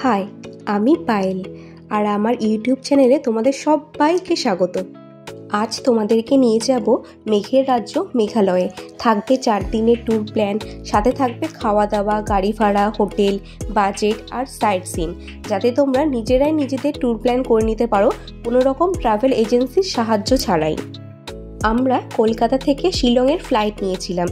High, আমি পায়েল আর আমার YouTube চ্যানেলে তোমাদের সবাইকে স্বাগত। আজ তোমাদেরকে নিয়ে যাব মেঘের রাজ্য মেঘালয়ে। থাকবে 4 দিনের ট্যুর প্ল্যান, সাথে থাকবে খাওয়া দাওয়া, গাড়ি ভাড়া, হোটেল, বাজেট আর সাইট সিন, যাতে তোমরা নিজেরাই নিজেদের ট্যুর প্ল্যান করে নিতে পারো কোনো রকম ট্রাভেল এজেন্সির সাহায্য ছাড়াই। আমরা কলকাতা থেকে শিলংয়ের ফ্লাইট নিয়েছিলাম।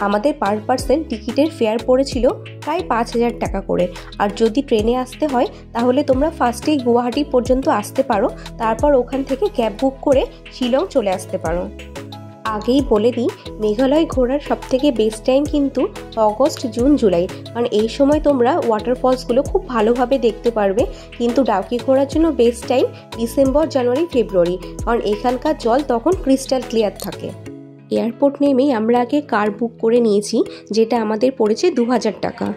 আমাদের পার পার্সন টিকিটের ফেয়ার পড়েছিল প্রায় 5,000 টাকা করে। আর যদি ট্রেনে আসতে হয় তাহলে তোমরা ফার্স্টেই গুয়াহাটি পর্যন্ত আসতে পারো, তারপর ওখান থেকে ক্যাব বুক করে শিলং চলে আসতে পারো। আগেই বলে দিই, মেঘালয় ঘোরার সবথেকে বেস্ট টাইম কিন্তু অগস্ট, জুন, জুলাই, কারণ এই সময় তোমরা ওয়াটারফলসগুলো খুব ভালোভাবে দেখতে পারবে। কিন্তু ডাউকি ঘোরার জন্য বেস্ট টাইম ডিসেম্বর, জানুয়ারি, ফেব্রুয়ারি, কারণ এখানকার জল তখন ক্রিস্টাল ক্লিয়ার থাকে। এয়ারপোর্ট নেমেই আমরা আগে কার বুক করে নিয়েছি, যেটা আমাদের পড়েছে 2,000 টাকা।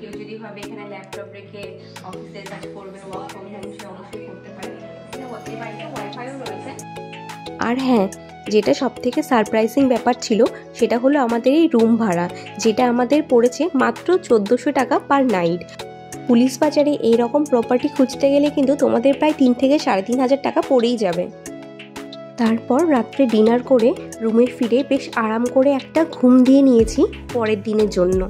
কেউ যদি ভাবে এখানে ল্যাপটপ রেখে অফিসের কাজ করবে, ওয়ার্ক ফ্রম হোম, সে অবশ্যই করতে পারে। ওয়াইফাইও রয়েছে। আর হ্যাঁ, যেটা সব থেকে সারপ্রাইজিং ব্যাপার ছিল সেটা হলো আমাদের এই রুম ভাড়া, যেটা আমাদের পড়েছে মাত্র 1,400 টাকা পার নাইট। পুলিশ বাজারে এইরকম প্রপার্টি খুঁজতে গেলে কিন্তু তোমাদের প্রায় 3 থেকে 3,500 টাকা পড়েই যাবে। তারপর রাত্রে ডিনার করে রুমে ফিরে বেশ আরাম করে একটা ঘুম দিয়ে নিয়েছি পরের দিনের জন্য।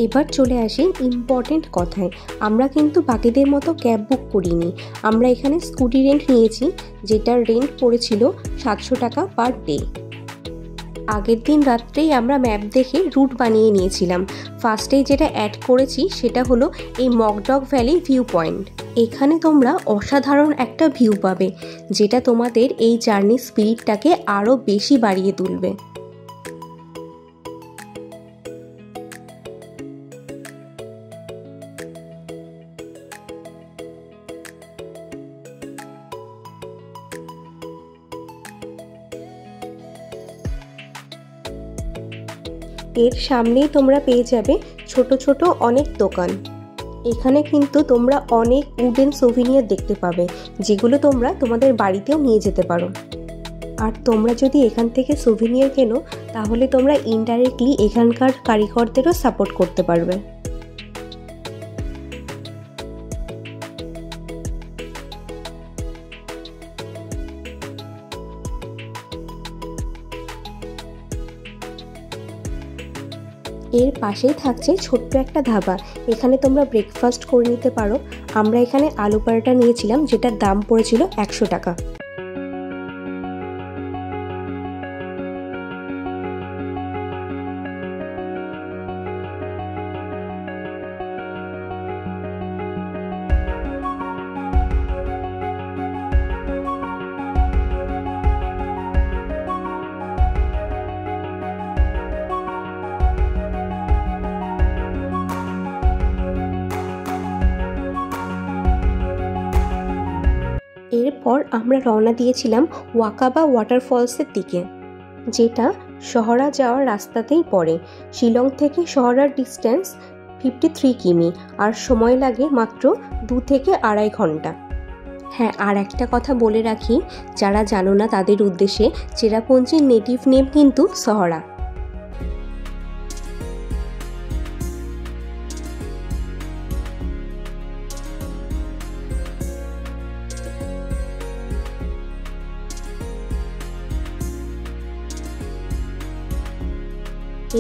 এবার চলে আসি ইম্পর্টেন্ট কথায়। আমরা কিন্তু বাকিদের মতো ক্যাব বুক করিনি, আমরা এখানে স্কুটি রেন্ট নিয়েছি, যেটার রেন্ট পড়েছিল 700 টাকা পার ডে। আগের দিন রাত্রেই আমরা ম্যাপ দেখে রুট বানিয়ে নিয়েছিলাম। ফার্স্টেই যেটা অ্যাড করেছি সেটা হলো এই মকডগ ভ্যালি ভিউ পয়েন্ট। এখানে তোমরা অসাধারণ একটা ভিউ পাবে, যেটা তোমাদের এই জার্নির স্পিরিটটাকে আরও বেশি বাড়িয়ে তুলবে। এর সামনেই তোমরা পেয়ে যাবে ছোট ছোট অনেক দোকান। এখানে কিন্তু তোমরা অনেক উডেন সোভিনিয়ার দেখতে পাবে, যেগুলো তোমরা তোমাদের বাড়িতেও নিয়ে যেতে পারো। আর তোমরা যদি এখান থেকে সোভিনিয়ার কেনো তাহলে তোমরা ইনডাইরেক্টলি এখানকার কারিগরদেরও সাপোর্ট করতে পারবে। এর পাশেই থাকছে ছোট্ট একটা ধাবা, এখানে তোমরা ব্রেকফাস্ট করে নিতে পারো। আমরা এখানে আলু পরোটা নিয়েছিলাম, যেটার দাম পড়েছিল 100 টাকা। এরপর আমরা রওনা দিয়েছিলাম ওয়াকাবা ওয়াটারফলসের দিকে, যেটা শহরা যাওয়ার রাস্তাতেই পড়ে। শিলং থেকে শহরার ডিস্টেন্স 53 কিমি, আর সময় লাগে মাত্র 2 থেকে 2.5 ঘন্টা। হ্যাঁ, আর একটা কথা বলে রাখি, যারা জানো না তাদের উদ্দেশ্যে, চেরাপুঞ্জির নেটিভ নেম কিন্তু শহরা।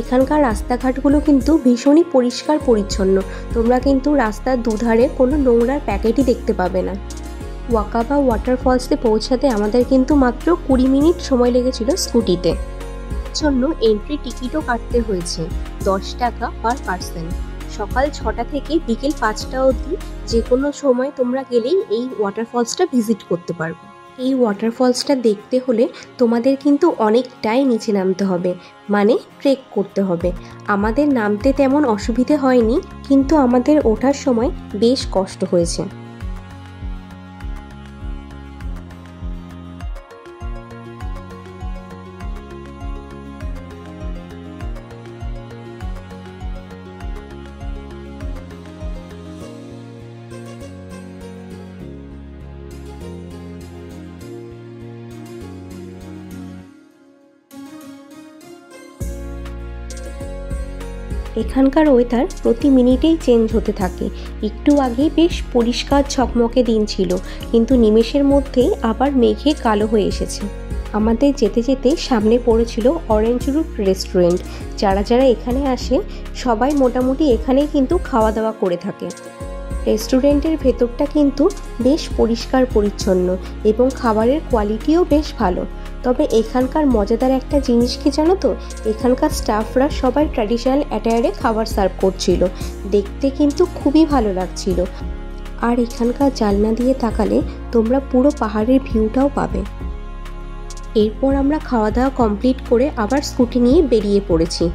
এখানকার রাস্তাঘাটগুলো কিন্তু ভীষণই পরিষ্কার পরিচ্ছন্ন, তোমরা কিন্তু রাস্তার দুধারে কোনো নোংরার প্যাকেটই দেখতে পাবে না। ওয়াকাবা ওয়াটারফলসে পৌঁছাতে আমাদের কিন্তু মাত্র 20 মিনিট সময় লেগেছিল স্কুটিতে। জন্য এন্ট্রি টিকিটও কাটতে হয়েছে 10 টাকা পার পার্সন। সকাল 6টা থেকে বিকেল 5টা অবধি যে কোনো সময় তোমরা গেলেই এই ওয়াটারফলসটা ভিজিট করতে পারবে। এই ওয়াটারফলসটা দেখতে হলে তোমাদের কিন্তু অনেকটাই নিচে নামতে হবে, মানে ট্রেক করতে হবে। আমাদের নামতে তেমন অসুবিধে হয়নি, কিন্তু আমাদের ওঠার সময় বেশ কষ্ট হয়েছে। এখানকার ওয়েদার প্রতি মিনিটেই চেঞ্জ হতে থাকে। একটু আগে বেশ পরিষ্কার ঝকমকে দিন ছিল, কিন্তু নিমেষের মধ্যেই আবার মেঘে কালো হয়ে এসেছে। আমাদের যেতে যেতে সামনে পড়েছিল অরেঞ্জ রুট রেস্টুরেন্ট। যারা যারা এখানে আসে সবাই মোটামুটি এখানেই কিন্তু খাওয়া দাওয়া করে থাকে। রেস্টুরেন্টের ভেতরটা কিন্তু বেশ পরিষ্কার পরিচ্ছন্ন এবং খাবারের কোয়ালিটিও বেশ ভালো। তবে এখানকার মজাদার একটা জিনিস কি জানো তো, এখানকার স্টাফরা সবাই ট্র্যাডিশনাল অ্যাটায়ারে খাবার সার্ভ করছিল। দেখতে কিন্তু খুবই ভালো লাগছিল। আর এখানকার জানলা দিয়ে তাকালে তোমরা পুরো পাহাড়ের ভিউটাও পাবে। এরপর আমরা খাওয়া দাওয়া কমপ্লিট করে আবার স্কুটি নিয়ে বেরিয়ে পড়েছি।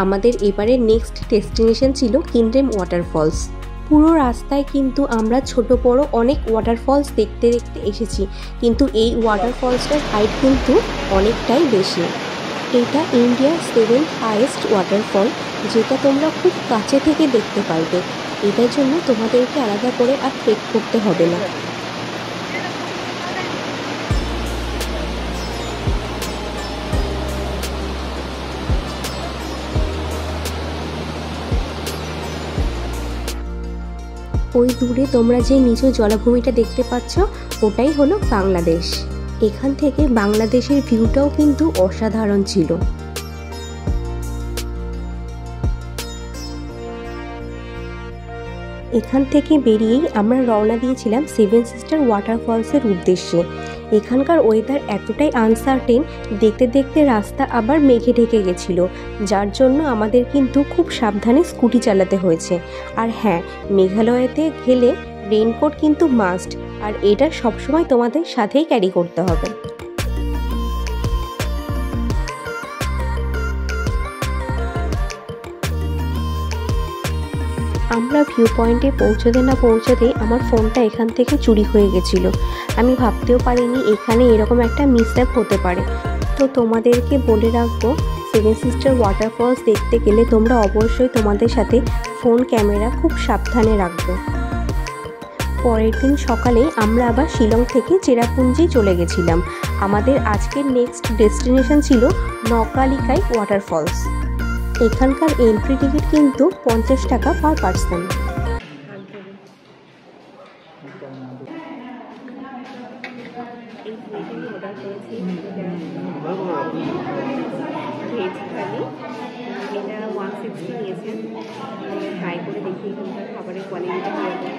আমাদের এবারে নেক্সট ডেস্টিনেশন ছিল কিনরেম ওয়াটারফলস। পুরো রাস্তায় কিন্তু আমরা ছোট বড় অনেক ওয়াটারফলস দেখতে দেখতে এসেছি, কিন্তু এই ওয়াটারফলসটার হাইট কিন্তু অনেকটাই বেশি। এটা ইন্ডিয়ার 7th হাইয়েস্ট ওয়াটারফল, যেটা তোমরা খুব কাছে থেকে দেখতে পারবে। এটার জন্য তোমাদেরকে আলাদা করে আর ট্রেক করতে হবে না। ওই দূরে তোমরা যে নিচু জলাভূমিটা দেখতে পাচ্ছ, ওটাই হলো বাংলাদেশ। এখান থেকে বাংলাদেশের ভিউটাও কিন্তু অসাধারণ ছিল। এখান থেকে বেরিয়েই আমরা রওনা দিয়েছিলাম 7 সিস্টার ওয়াটারফলসের উদ্দেশ্যে। এখানকার ওয়েদার এতটাই আনসার্টেন, দেখতে দেখতে রাস্তা আবার মেঘে ঢেকে গেছিল, যার জন্য আমাদের কিন্তু খুব সাবধানে স্কুটি চালাতে হয়েছে। আর হ্যাঁ, মেঘালয়তে গেলে রেইনকোট কিন্তু মাস্ট, আর এটা সবসময় তোমাদের সাথেই ক্যারি করতে হবে। আমরা ভিউ পয়েন্টে পৌঁছতে না পৌঁছতেই আমার ফোনটা এখান থেকে চুরি হয়ে গেছিলো। আমি ভাবতেও পারিনি এখানে এরকম একটা মিসঅ্যাপ হতে পারে। তো তোমাদেরকে বলে রাখবো, 7 সিস্টার ওয়াটারফলস দেখতে গেলে তোমরা অবশ্যই তোমাদের সাথে ফোন ক্যামেরা খুব সাবধানে রাখবে। পরের দিন সকালে আমরা আবার শিলং থেকে চেরাপুঞ্জি চলে গেছিলাম। আমাদের আজকের নেক্সট ডেস্টিনেশন ছিল নকালিকাই ওয়াটারফলস। এখানকার এন্ট্রি টিকিট কিন্তু 50 টাকা পার পার্সন। অর্ডার করেছি ভেজ থালি, এটা 160 নিয়েছেন। ট্রাই করে দেখি এখানকার খাবারের কোয়ালিটিটা কীরকম।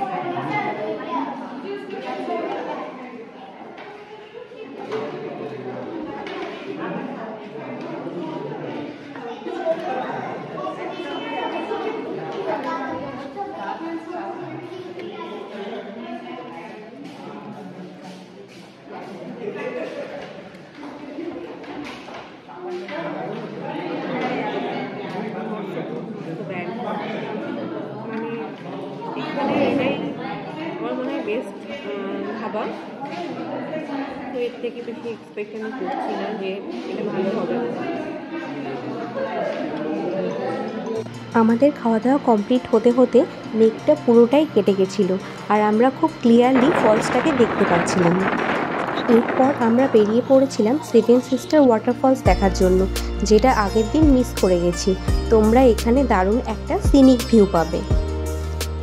এখানে এটাই আমার মনে হয় বেস্ট খাবার। তো এর থেকে বেশি এক্সপেক্ট আমি করছি না যে এটা ভালো হবে। আমাদের খাওয়া দাওয়া কমপ্লিট হতে হতে মেঘটা পুরোটাই কেটে গেছিলো, আর আমরা খুব ক্লিয়ারলি ফলসটাকে দেখতে পাচ্ছিলাম। এরপর আমরা বেরিয়ে পড়েছিলাম 7 সিস্টার ওয়াটারফলস দেখার জন্য, যেটা আগের দিন মিস করে গেছি। তোমরা এখানে দারুণ একটা সিনিক ভিউ পাবে।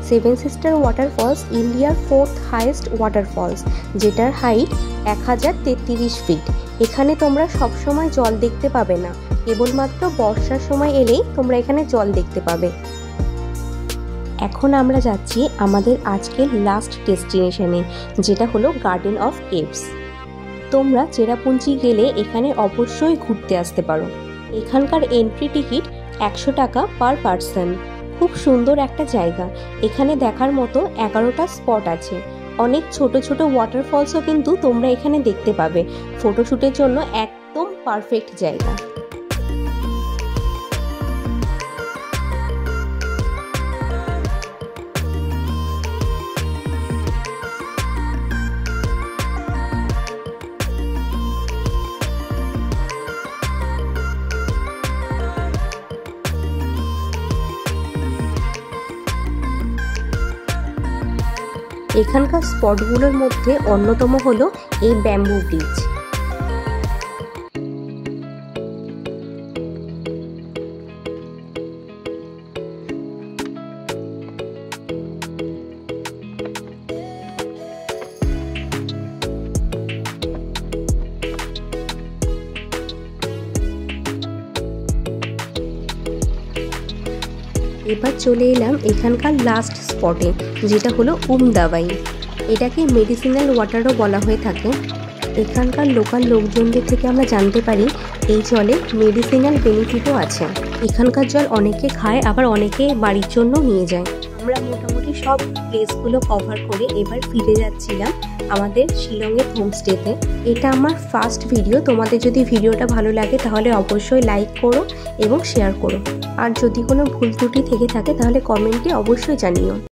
7 সিস্টার ওয়াটারফলস ইন্ডিয়ার 4th হাইয়েস্ট ওয়াটারফলস, যেটার হাইট 1033 ফিট। এখানে তোমরা সবসময় জল দেখতে পাবে না, কেবলমাত্র বর্ষার সময় এলেই তোমরা এখানে জল দেখতে পাবে। এখন আমরা যাচ্ছি আমাদের আজকের লাস্ট ডেস্টিনেশনে, যেটা হলো গার্ডেন অফ কেভস। তোমরা চেরাপুঞ্জি গেলে এখানে অবশ্যই ঘুরতে আসতে পারো। এখানকার এন্ট্রি টিকিট 100 টাকা পার পার্সন। খুব সুন্দর একটা জায়গা। এখানে দেখার মতো 11টা স্পট আছে। অনেক ছোট ছোট ওয়াটারফলসও কিন্তু তোমরা এখানে দেখতে পাবে। ফটোশ্যুটের জন্য একদম পারফেক্ট জায়গা। এখানকার স্পটগুলোর মধ্যে অন্যতম হলো এই ব্যাম্বু ব্রিজ। এবার চলে এলাম এখানকার লাস্ট স্পটে, যেটা হলো উমদাবাই। এটাকে মেডিসিনাল ওয়াটারও বলা হয়ে থাকে। এখানকার লোকাল লোকজনদের থেকে আমরা জানতে পারি এই জলে মেডিসিনাল বেনিফিটও আছে। এখানকার জল অনেকে খায়, আবার অনেকে বাড়ির জন্য নিয়ে যায়। আমরা মোটামুটি সব প্লেসগুলো কভার করে এবার ফিরে যাচ্ছিলাম আমাদের শিলংয়ের হোমস্টেতে। এটা আমার ফার্স্ট ভিডিও। তোমাদের যদি ভিডিওটা ভালো লাগে তাহলে অবশ্যই লাইক করো এবং শেয়ার করো। আর যদি কোনো ভুল ত্রুটি থেকে থাকে তাহলে কমেন্টে অবশ্যই জানিও।